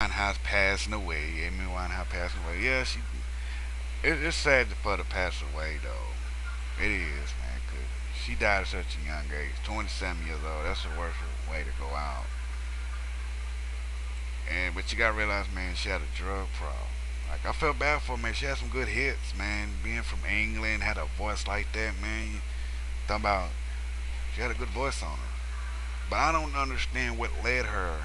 Winehouse passing away. Amy Winehouse passing away. Yeah, it's sad for her to pass away though. It is, man, 'cause she died at such a young age, 27 years old. That's the worst way to go out. And but you gotta realize, man, she had a drug problem. Like I felt bad for her, man. She had some good hits, man. Being from England, had a voice like that, man. You talking about she had a good voice on her. But I don't understand what led her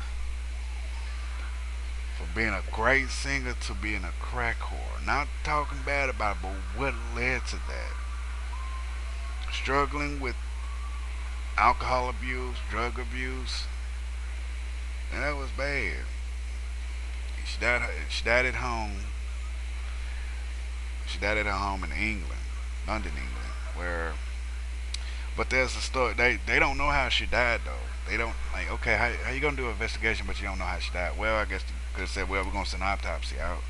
from being a great singer to being a crack whore. Not talking bad about it, but what led to that? Struggling with alcohol abuse, drug abuse, and that was bad. She died. She died at home. She died at her home in England, London, England, where. But there's a story. They don't know how she died though. They don't like. Okay, how you gonna do an investigation, but you don't know how she died? Well, I guess they could have said, well, we're gonna send an autopsy out.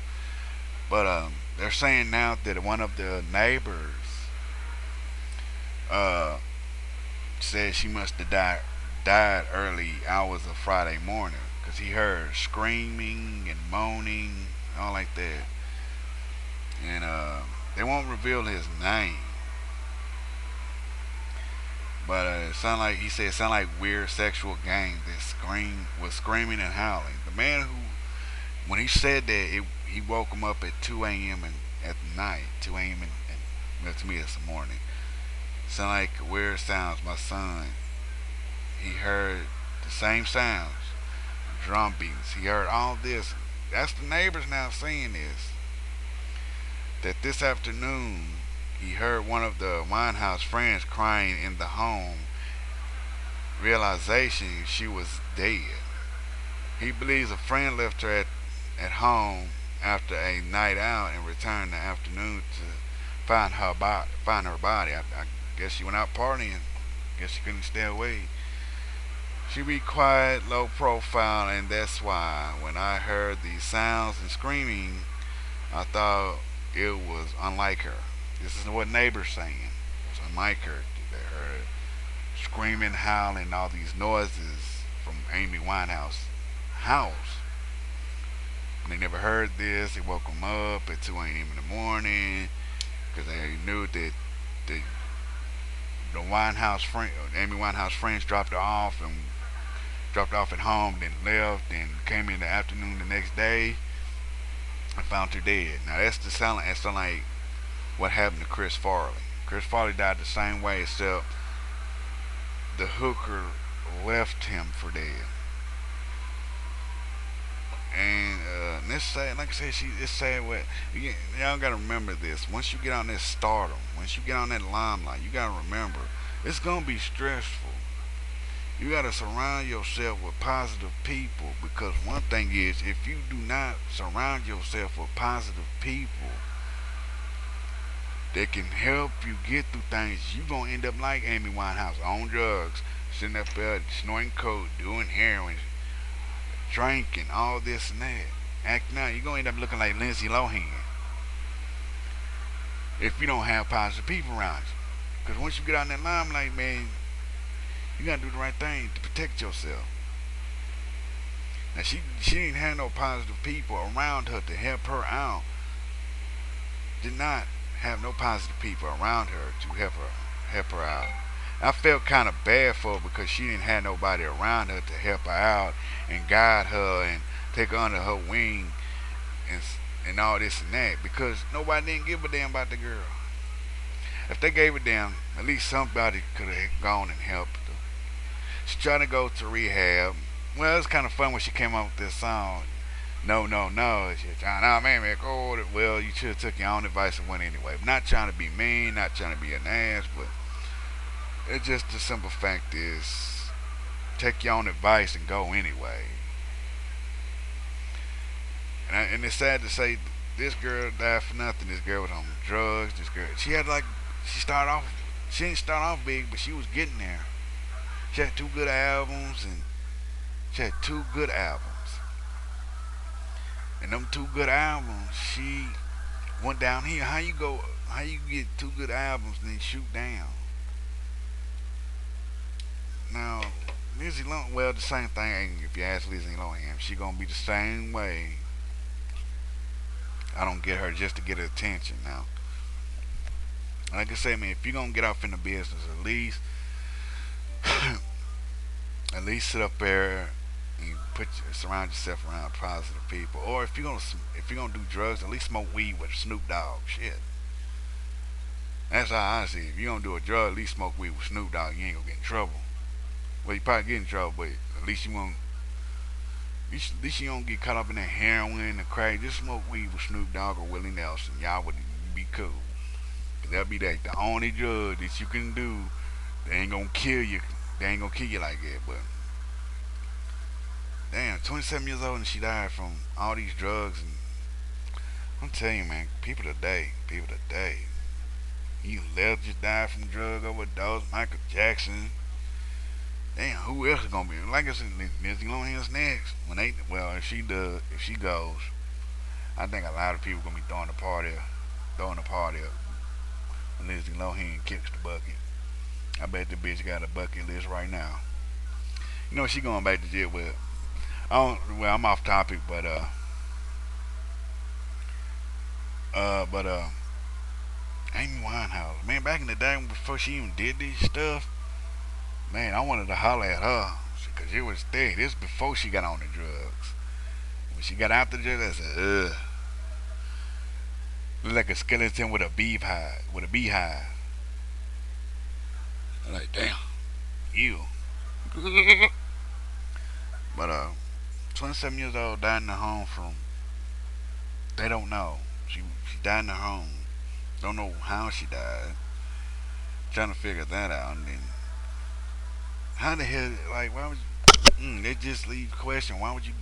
But they're saying now that one of the neighbors uh, said she must have died early hours of Friday morning because he heard screaming and moaning, all like that. And they won't reveal his name, but it sound like he said it sounded like weird sexual gang that was screaming and howling. The man who, when he said that, he woke him up at 2 a.m. At night, 2 a.m. and well, to me it's the morning. Sound like weird sounds. My son, he heard the same sounds, drum beats. He heard all this. That's the neighbors now saying this. That this afternoon he heard one of the Winehouse friends crying in the home, realization she was dead. He believes a friend left her at home after a night out and returned in the afternoon to find her body. I guess she went out partying. Guess she couldn't stay away. She be quiet, low profile, and that's why when I heard these sounds and screaming, I thought it was unlike her. This is what neighbors saying. It was unlike her. They heard screaming, howling, all these noises from Amy Winehouse house. And they never heard this. They woke them up at 2 a.m. in the morning because they knew that the the Winehouse friend, Amy Winehouse friends dropped her off and dropped her off at home, then left, and came in the afternoon the next day and found her dead. Now that sound like what happened to Chris Farley. Chris Farley died the same way, except the hooker left him for dead. And this sad, like I said, it's sad. What y'all gotta remember this. Once you get on this stardom, once you get on that limelight, you gotta remember it's gonna be stressful. You gotta surround yourself with positive people because one thing is, if you do not surround yourself with positive people that can help you get through things, you gonna end up like Amy Winehouse on drugs, sitting up there snorting coke, doing heroin, drinking, all this and that. Acting out, you're gonna end up looking like Lindsay Lohan if you don't have positive people around you. Because once you get out in that limelight, man, you gotta do the right thing to protect yourself. Now she didn't have no positive people around her to help her out. Did not have no positive people around her to help her out. I felt kind of bad for her because she didn't have nobody around her to help her out and guide her and take her under her wing and and all this and that because nobody didn't give a damn about the girl. If they gave a damn, at least somebody could have gone and helped her. She tried to go to rehab. Well, it was kind of fun when she came up with this song. No, no, no. She was trying, oh man, go. Well, you should have took your own advice and went anyway. Not trying to be mean, not trying to be an ass, but it's just the simple fact is, take your own advice and go anyway. And it's sad to say this girl died for nothing. This girl was on drugs. This girl, she had like, she started off, she didn't start off big, but she was getting there. She had two good albums, and she had two good albums. And them two good albums, she went down here. How you go? How you get two good albums and then shoot down? Now, Lizzie Lohan, well, the same thing. If you ask Lizzie Lohan, she gonna be the same way. I don't get her just to get her attention. Now, like I said, man, if you're gonna get off in the business, at least sit up there and surround yourself around positive people. Or if you're gonna do drugs, at least smoke weed with Snoop Dogg. Shit, that's how I see it. If you're gonna do a drug, at least smoke weed with Snoop Dogg. You ain't gonna get in trouble. Well, you probably get in trouble, but at least you won't. At least you don't get caught up in that heroin and crack. Just smoke weed with Snoop Dogg or Willie Nelson. Y'all would be cool. That'll be the only drug that you can do. They ain't gonna kill you. They ain't gonna kill you like that. But damn, 27 years old and she died from all these drugs. And I'm telling you, man, people today. You just died from drug overdose. Michael Jackson. Damn, who else is gonna be? Like I said, Lindsay Lohan's next. If she goes, I think a lot of people gonna be throwing the party up. When Lindsay Lohan kicks the bucket. I bet the bitch got a bucket list right now. You know she going back to jail with. I don't. Well, I'm off topic, but Amy Winehouse, man, back in the day before she even did this stuff, man, I wanted to holler at her because it was thick. This before she got on the drugs. When she got out the drugs, I said, ugh, look like a skeleton with a beehive. With a beehive. I'm like, damn, ew. But 27 years old, died in the home from. They don't know. She died in the home. Don't know how she died. Trying to figure that out. And then how the hell? Like, why would you? They just leave the question. Why would you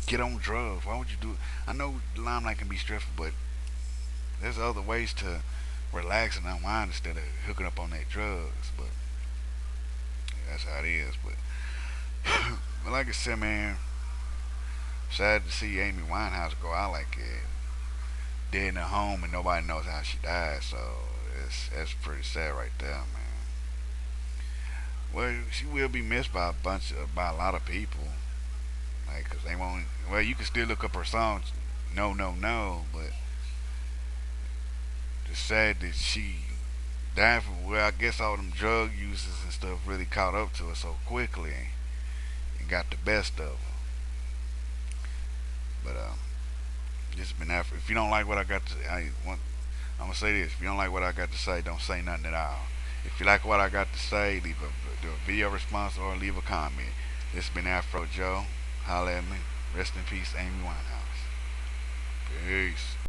get on drugs? Why would you do it? I know limelight can be stressful, but there's other ways to relax and unwind instead of hooking up on that drugs. But that's how it is. But like I said, man, sad to see Amy Winehouse go out like that, dead in her home, and nobody knows how she died. So that's pretty sad right there, man. Well, she will be missed by a lot of people. Like, cause they won't. Well, you can still look up her songs. No, no, no. But it's sad that she died from. Well, I guess all them drug uses and stuff really caught up to her so quickly and got the best of her. But this has been after. If you don't like what I got to, I'm gonna say this. If you don't like what I got to say, don't say nothing at all. If you like what I got to say, do a video response or leave a comment. This has been Afro Joe. Holla at me. Rest in peace, Amy Winehouse. Peace.